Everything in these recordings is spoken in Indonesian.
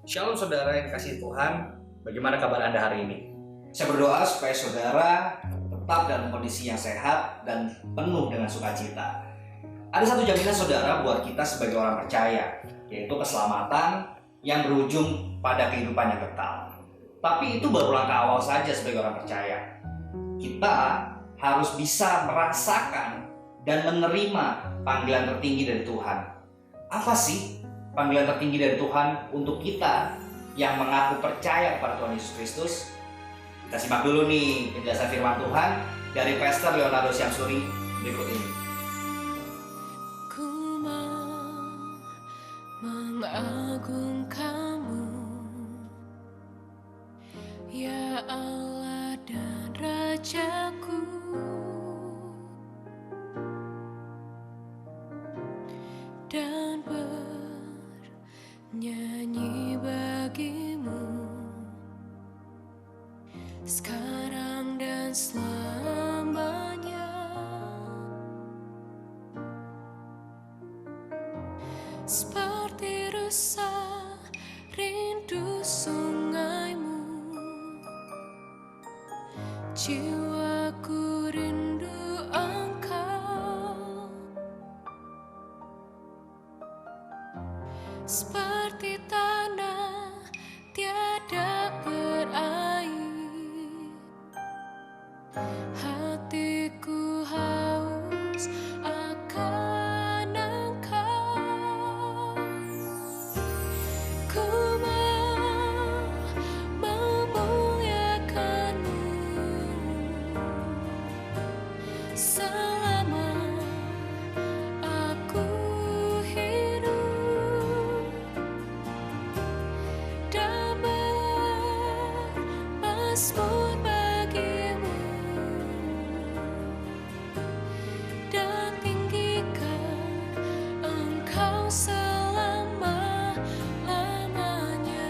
Shalom saudara yang kasih Tuhan, bagaimana kabar Anda hari ini? Saya berdoa supaya saudara tetap dalam kondisi yang sehat dan penuh dengan sukacita. Ada satu jaminan saudara buat kita sebagai orang percaya, yaitu keselamatan yang berujung pada kehidupan yang kekal. Tapi itu baru langkah awal saja sebagai orang percaya. Kita harus bisa merasakan dan menerima panggilan tertinggi dari Tuhan. Apa sih panggilan tertinggi dari Tuhan untuk kita yang mengaku percaya kepada Tuhan Yesus Kristus? Kita simak dulu nih penjelasan firman Tuhan dari Pastor Leonardo Syamsuri berikut ini. Ku mau mengagungkanmu, ya Allah dan Rajaku. Dan bernyanyi bagimu sekarang dan selamanya. Seperti rusa rindu sungaimu, jiwaku rindu Engkau. Seperti tanah tiada berair, hatiku haus akan Engkau. Ku mau memuliakanmu selama aku hidup, dan bermazmur bagimu, dan tinggikan Engkau selama-lamanya.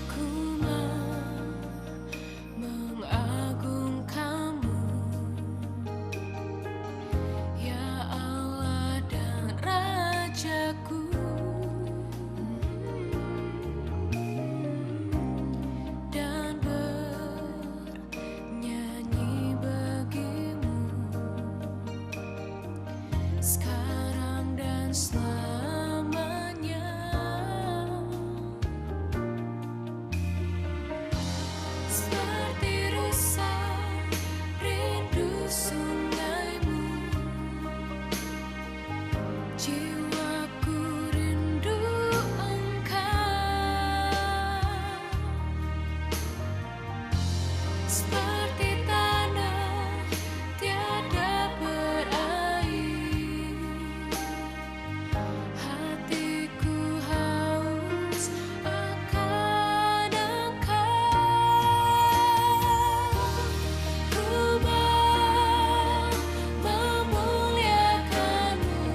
Ku mau mengagungkanmu, ya Allah dan Rajaku. Dan bernyanyi bagimu sekarang dan selamanya. Seperti rusa rindu sungaimu, jiwaku rindu Engkau. Seperti tanah tiada berair, hatiku haus akan Engkau. Ku mau memuliakanmu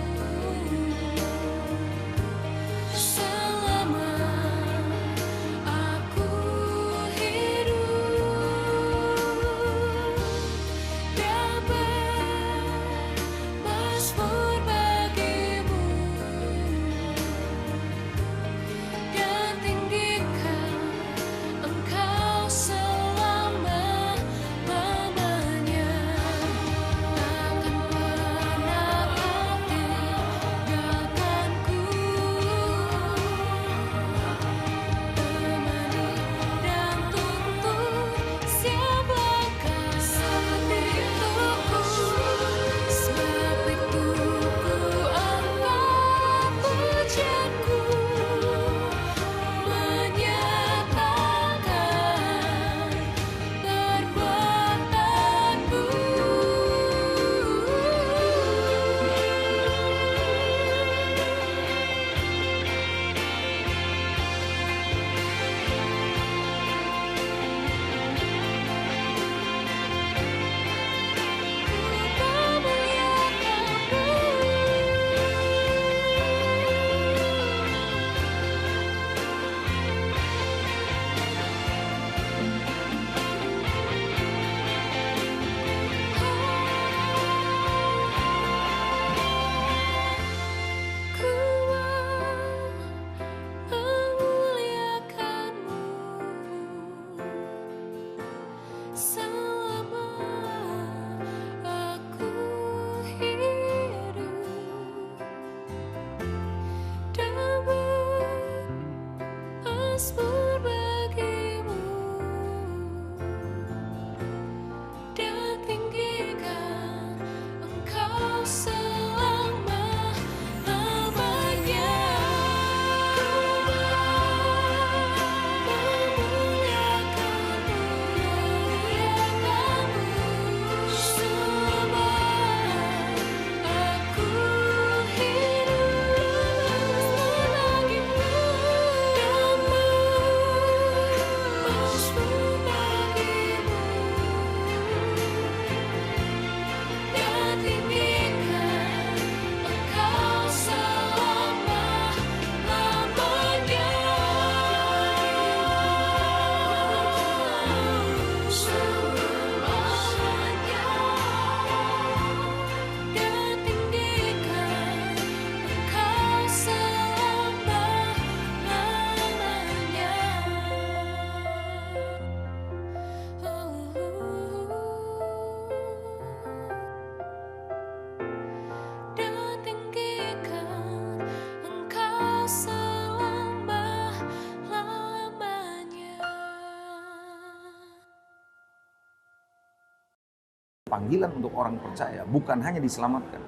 panggilan untuk orang percaya bukan hanya diselamatkan.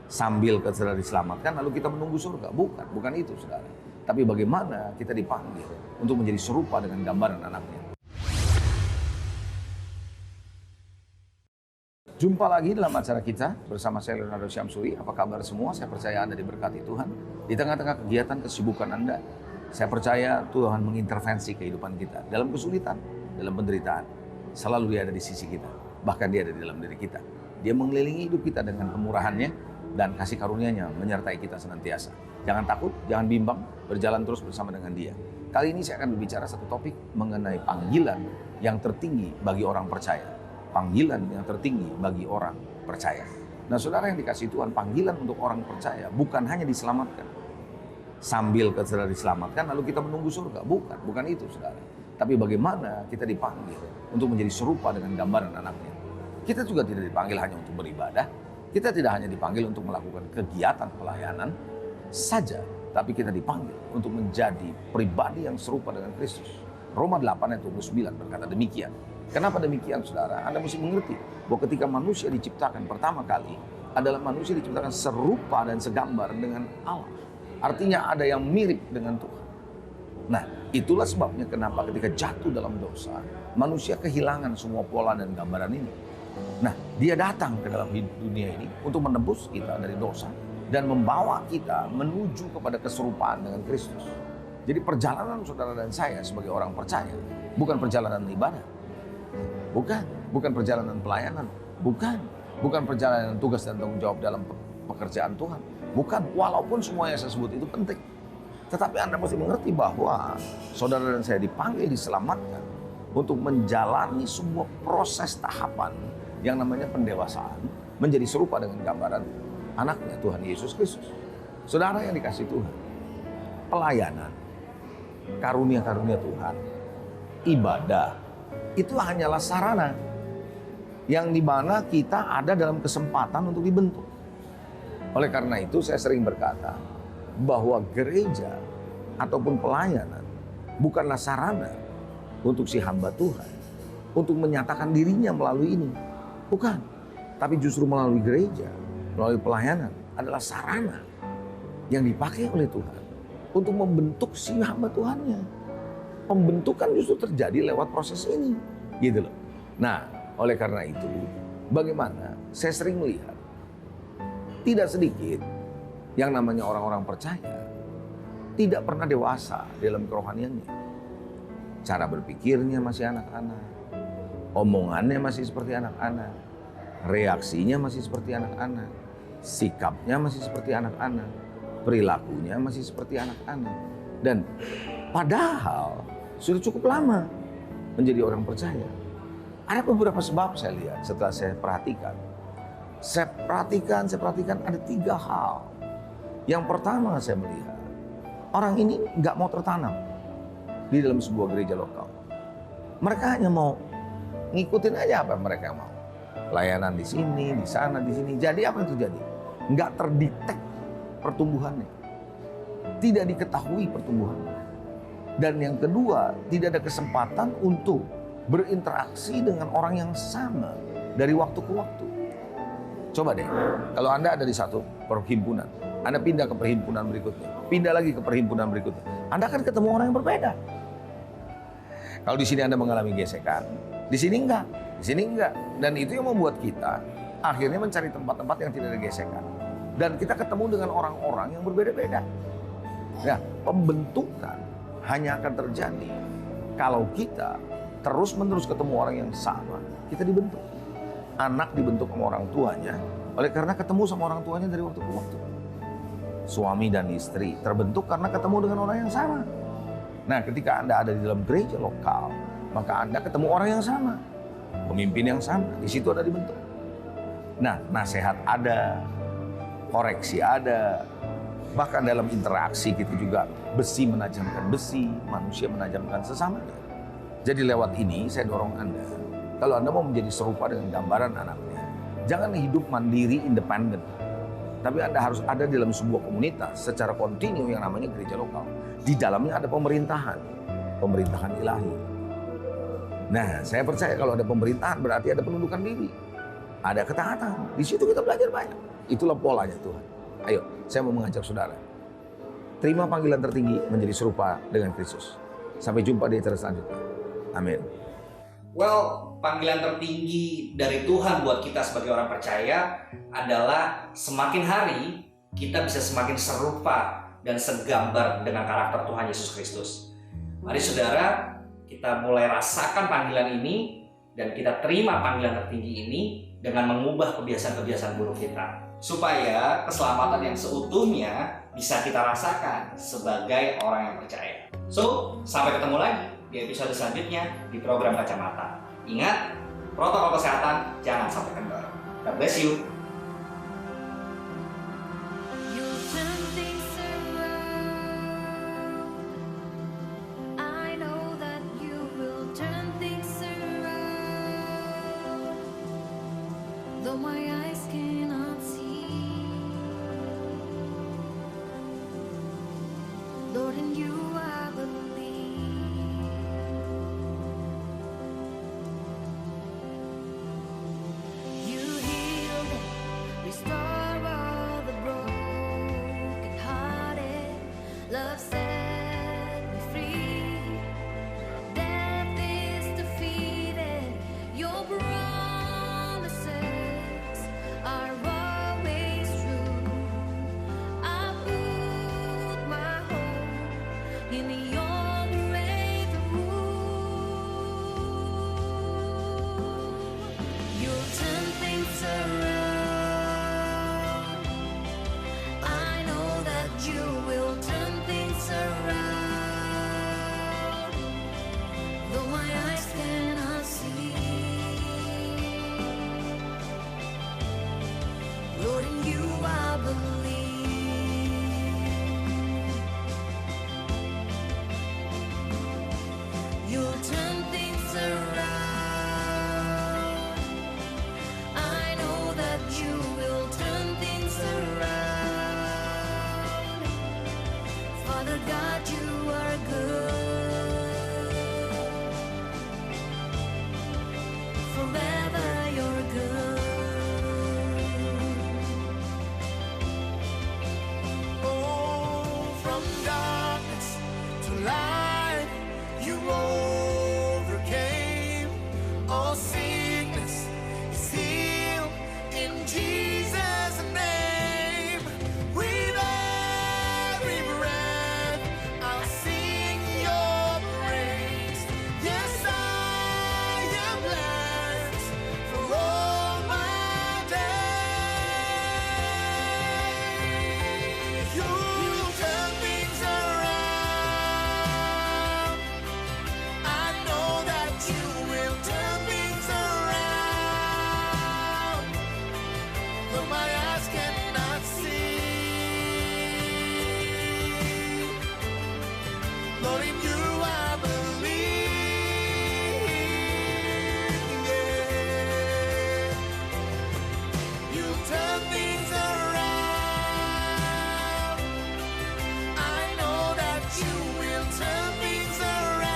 Sambil setelah diselamatkan lalu kita menunggu surga. Bukan itu saudara. Tapi bagaimana kita dipanggil untuk menjadi serupa dengan gambaran anaknya. Jumpa lagi dalam acara kita bersama saya Leonardo Syamsuri. Apa kabar semua? Saya percaya Anda diberkati Tuhan. Di tengah-tengah kegiatan kesibukan Anda, saya percaya Tuhan mengintervensi kehidupan kita. Dalam kesulitan, dalam penderitaan, selalu Dia ada di sisi kita. Bahkan Dia ada di dalam diri kita. Dia mengelilingi hidup kita dengan kemurahan-Nya dan kasih karunia-Nya menyertai kita senantiasa. Jangan takut, jangan bimbang, berjalan terus bersama dengan Dia. Kali ini saya akan berbicara satu topik mengenai panggilan yang tertinggi bagi orang percaya. Panggilan yang tertinggi bagi orang percaya. Nah saudara yang dikasihi Tuhan, panggilan untuk orang percaya bukan hanya diselamatkan. Sambil setelah diselamatkan lalu kita menunggu surga. Bukan itu saudara. Tapi bagaimana kita dipanggil untuk menjadi serupa dengan gambaran anaknya. Kita juga tidak dipanggil hanya untuk beribadah. Kita tidak hanya dipanggil untuk melakukan kegiatan pelayanan saja. Tapi kita dipanggil untuk menjadi pribadi yang serupa dengan Kristus. Roma 8 ayat 29 berkata demikian. Kenapa demikian saudara? Anda mesti mengerti bahwa ketika manusia diciptakan pertama kali adalah manusia diciptakan serupa dan segambar dengan Allah. Artinya ada yang mirip dengan Tuhan. Nah itulah sebabnya kenapa ketika jatuh dalam dosa, manusia kehilangan semua pola dan gambaran ini. Nah Dia datang ke dalam dunia ini untuk menebus kita dari dosa dan membawa kita menuju kepada keserupaan dengan Kristus. Jadi perjalanan saudara dan saya sebagai orang percaya bukan perjalanan ibadah. Bukan perjalanan pelayanan, bukan perjalanan tugas dan tanggung jawab dalam pekerjaan Tuhan. Bukan, walaupun semua yang saya sebut itu penting. Tetapi Anda mesti mengerti bahwa saudara dan saya dipanggil, diselamatkan untuk menjalani sebuah proses tahapan yang namanya pendewasaan, menjadi serupa dengan gambaran anaknya Tuhan Yesus Kristus. Saudara yang dikasihi Tuhan, pelayanan, karunia-karunia Tuhan, ibadah, itu hanyalah sarana yang dimana kita ada dalam kesempatan untuk dibentuk. Oleh karena itu saya sering berkata bahwa gereja ataupun pelayanan bukanlah sarana untuk si hamba Tuhan untuk menyatakan dirinya melalui ini. Bukan. Tapi justru melalui gereja, melalui pelayanan adalah sarana yang dipakai oleh Tuhan untuk membentuk si hamba Tuhannya. Pembentukan justru terjadi lewat proses ini, gitu loh. Nah, oleh karena itu, bagaimana saya sering melihat tidak sedikit yang namanya orang-orang percaya tidak pernah dewasa dalam kerohaniannya. Cara berpikirnya masih anak-anak, omongannya masih seperti anak-anak, reaksinya masih seperti anak-anak, sikapnya masih seperti anak-anak, perilakunya masih seperti anak-anak. Dan padahal sudah cukup lama menjadi orang percaya. Ada beberapa sebab saya lihat setelah saya perhatikan. Saya perhatikan ada 3 hal. Yang pertama saya melihat, orang ini nggak mau tertanam di dalam sebuah gereja lokal. Mereka hanya mau ngikutin aja apa yang mereka mau. Layanan di sini, di sana, di sini. Jadi apa yang terjadi? Nggak terdetek pertumbuhannya. Tidak diketahui pertumbuhannya. Dan yang kedua, tidak ada kesempatan untuk berinteraksi dengan orang yang sama dari waktu ke waktu. Coba deh, kalau Anda ada di satu perhimpunan, Anda pindah ke perhimpunan berikutnya, pindah lagi ke perhimpunan berikutnya, Anda akan ketemu orang yang berbeda. Kalau di sini Anda mengalami gesekan, di sini enggak, di sini enggak. Dan itu yang membuat kita akhirnya mencari tempat-tempat yang tidak ada gesekan. Dan kita ketemu dengan orang-orang yang berbeda-beda. Nah, pembentukan hanya akan terjadi kalau kita terus-menerus ketemu orang yang sama, kita dibentuk. Anak dibentuk sama orang tuanya, oleh karena ketemu sama orang tuanya dari waktu ke waktu. Suami dan istri terbentuk karena ketemu dengan orang yang sama. Nah, ketika Anda ada di dalam gereja lokal, maka Anda ketemu orang yang sama, pemimpin yang sama, di situ ada dibentuk. Nah, nasihat ada, koreksi ada, bahkan dalam interaksi kita juga besi menajamkan besi, manusia menajamkan sesamanya. Jadi lewat ini saya dorong Anda, kalau Anda mau menjadi serupa dengan gambaran anaknya, jangan hidup mandiri, independen. Tapi Anda harus ada dalam sebuah komunitas secara kontinu yang namanya gereja lokal. Di dalamnya ada pemerintahan ilahi. Nah, saya percaya kalau ada pemerintahan berarti ada penundukan diri. ada ketaatan. Di situ kita belajar banyak. Itulah polanya Tuhan. Ayo, saya mau mengajak saudara. Terima panggilan tertinggi menjadi serupa dengan Kristus. Sampai jumpa di acara selanjutnya. Amin. Well, panggilan tertinggi dari Tuhan buat kita sebagai orang percaya adalah semakin hari kita bisa semakin serupa dan segambar dengan karakter Tuhan Yesus Kristus. Mari saudara, kita mulai rasakan panggilan ini dan kita terima panggilan tertinggi ini dengan mengubah kebiasaan-kebiasaan buruk kita. Supaya keselamatan yang seutuhnya bisa kita rasakan sebagai orang yang percaya. So, sampai ketemu lagi di episode selanjutnya di program Kacamata. Ingat, protokol kesehatan jangan sampai kendor. God bless you. You'll turn things around. I know that you will turn things around. Though my eyes cannot see, Lord, in you I believe. You heal and restore all the broken-hearted. Love set me free. Death is defeated. Your promises are always true. I put my hope in your breakthrough. You'll turn things around. I know that you will turn things around. Though my eyes cannot see, Lord, in you I believe. You'll turn things around. I know that you will turn things around. Father God, you are good. Forever you're good. Oh, from darkness to light, you overcame. All sickness is healed in Jesus' name. With every breath, I'll sing your praise. Yes, I am blessed for all my days. You turn things around. I know that you will turn things around. Though my eyes cannot see, Lord, in you I believe. Yeah. You turn things around. I know that you will turn things around.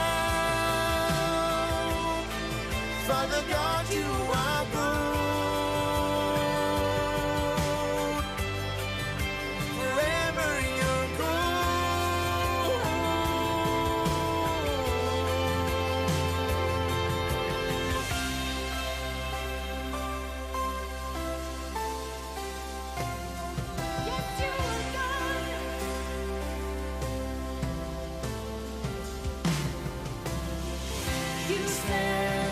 Father God, you are good. Forever you're good. Yes, you are God. You said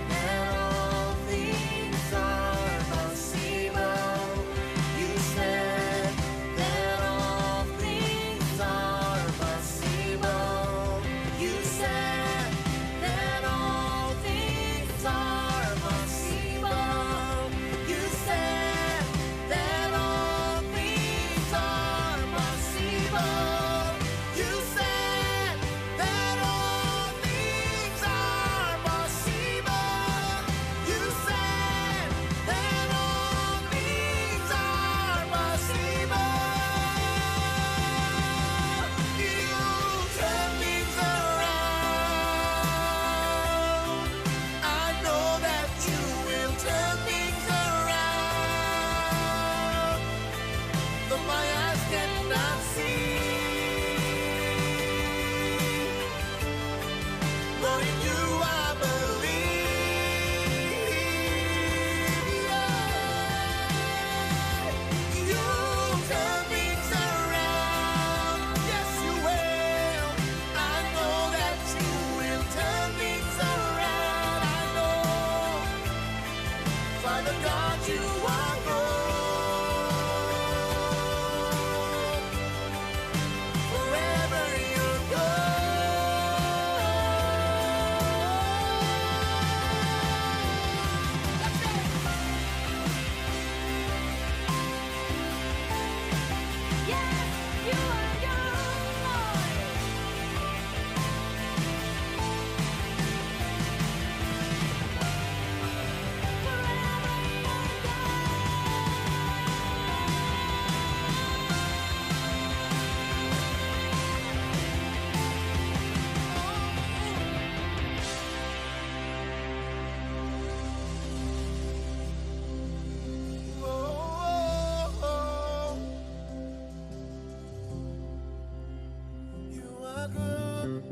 that all cannot see. Lord, in you I believe. Yeah. You'll turn things around. Yes, you will. I know that you will turn things around. I know. Father God, you are good. Wherever you go. Let's go. Yes, you are good, Lord. Wherever you Oh, you are good.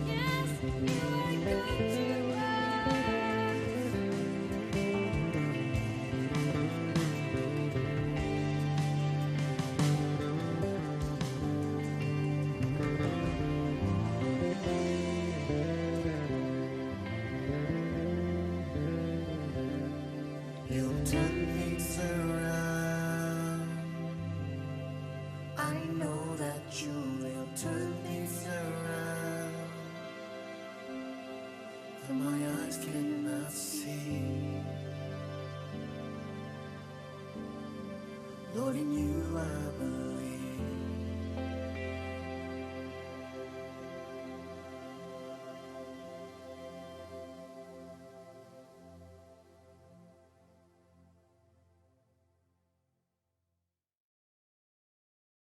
Yes, you are good to us. You'll turn things around. I know that you will turn things around. For my eyes cannot see. Lord, in you I believe.